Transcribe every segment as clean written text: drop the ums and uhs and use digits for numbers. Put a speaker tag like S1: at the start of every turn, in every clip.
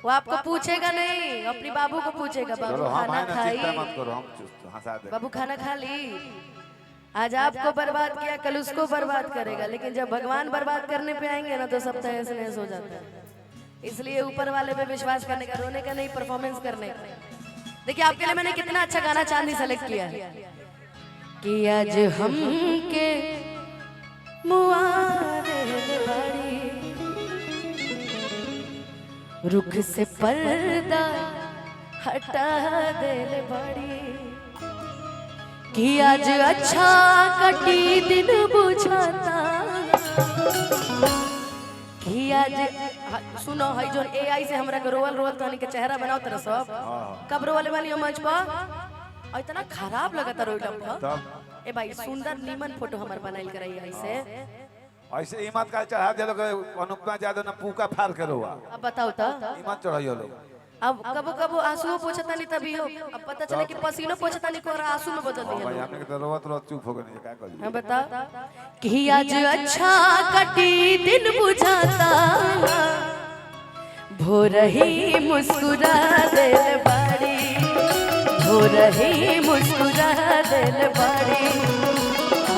S1: वो आपको पूछेगा नहीं, अपनी बाबू को पूछेगा, बाबू खाना खाई?
S2: मत करो, हम हंसा दे।
S1: बाबू खाना खा ली? आज आपको बर्बाद किया, कल उसको बर्बाद करेगा, लेकिन जब भगवान बर्बाद करने पे आएंगे ना तो सब तहस नहस हो जाता है। इसलिए ऊपर वाले पे विश्वास करने का, रोने का नहीं, परफॉर्मेंस करने का। देखिए आपके लिए मैंने कितना अच्छा गाना चांदी सेलेक्ट किया है कि आज हम के रुख से पर्दा हटा देल बड़ी कि आज अच्छा कटी दिन बुझाता कि आज सुनो है जो एआई से हमरा के रोवल रोवल तनी के चेहरा बनाओ तरह सब कब रोवले वाली मंच पर इतना खराब लगता रोइला पर ए भाई सुंदर नीमन फोटो हमर बनाइल कराई ऐसे
S2: ऐसे ईमत का चढ़ा दे लोग अनुपमा यादव ना पूका फाड़ के रोवा।
S1: अब बताओ तो
S2: ईमत चढ़ाइयो लोग।
S1: अब कबो कबो आंसू पोछता नहीं तभी हो, अब पता चले कि पसीनो पोछता नहीं को आंसू में बदल दिया।
S2: भाई हमने के तो रोवत रोवत चुप हो गए, क्या कर
S1: हां बता कि आज अच्छा कटी दिन बुझाता भोर ही मुस्कुरा दिल बाड़ी, भोर ही मुस्कुरा दिल बाड़ी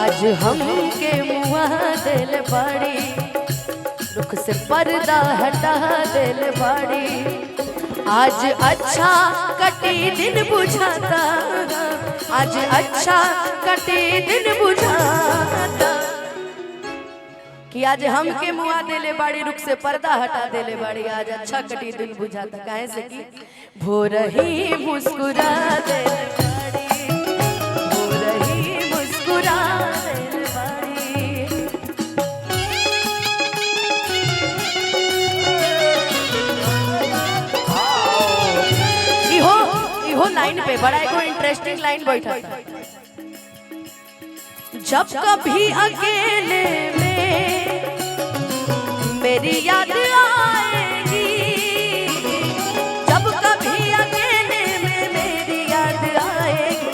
S1: आज हम के मुआ दिल बाड़ी रुख से पर्दा हटा दिल बाड़ी आज अच्छा कटी दिन बुझाता, आज अच्छा कटी दिन बुझाता कि आज हम के मुआ देले बाड़ी रुख से पर्दा हटा देले बाड़ी आज अच्छा कटी दिन बुझाता। काहे से कि भोर ही मुस्कुरा देले बाड़ी, भोर ही मुस्कुरा देले बाड़ी। इहो लाइन पे बड़ा एक इंटरेस्टिंग लाइन बैठा था। जब कभी अकेले में मेरी याद आएगी, जब कभी अकेले में मेरी याद आएगी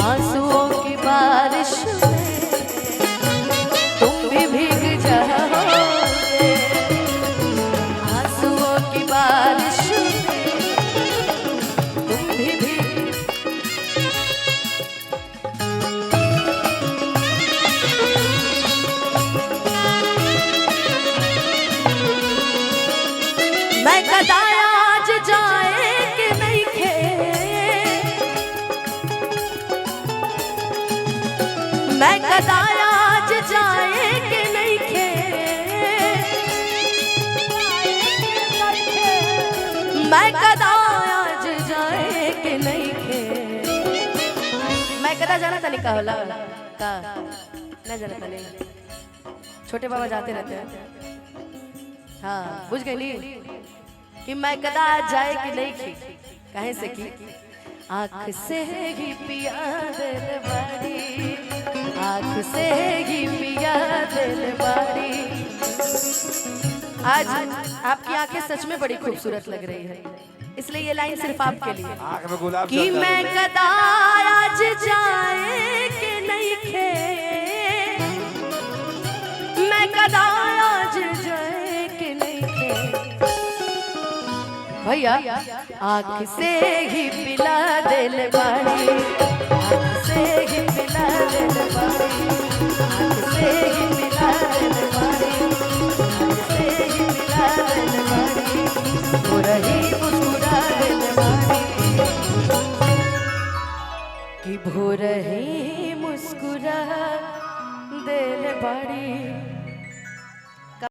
S1: आंसुओं की बारिश में तुम भी भीग जाओगे, आंसुओं की बारिश में तुम भी भीग। मैं कदाया आज जाए कि नहीं खे, मैं कदाया आज जाए कि नहीं खे, मैं कदाया आज जाए कि नहीं खे। मैं कदा जाना था निकाह होला का ना जाना था नहीं, छोटे बाबा जाते रहते हैं। हाँ बुझ गई कि मैं कदा जाए कि नहीं खी। कहे से कि आँख से ही पिया दिल बाड़ी, आँख से ही पिया दिल बाड़ी। आज आपकी आंखें सच में बड़ी खूबसूरत लग रही है, इसलिए ये लाइन सिर्फ आपके लिए कि मैं कदा आज जाए कि नहीं खे, मैं कदा आज जाए कि नहीं खे। भैया आँख से ही पिला दिल बाड़ी, आँख से ही पिला दिल बाड़ी, आँख से ही पिला दिल बाड़ी, आँख से ही पिला दिल बाड़ी भोर ही मुस्कुरा दिल बाड़ी कि भोर ही मुस्कुरा दिल बाड़ी।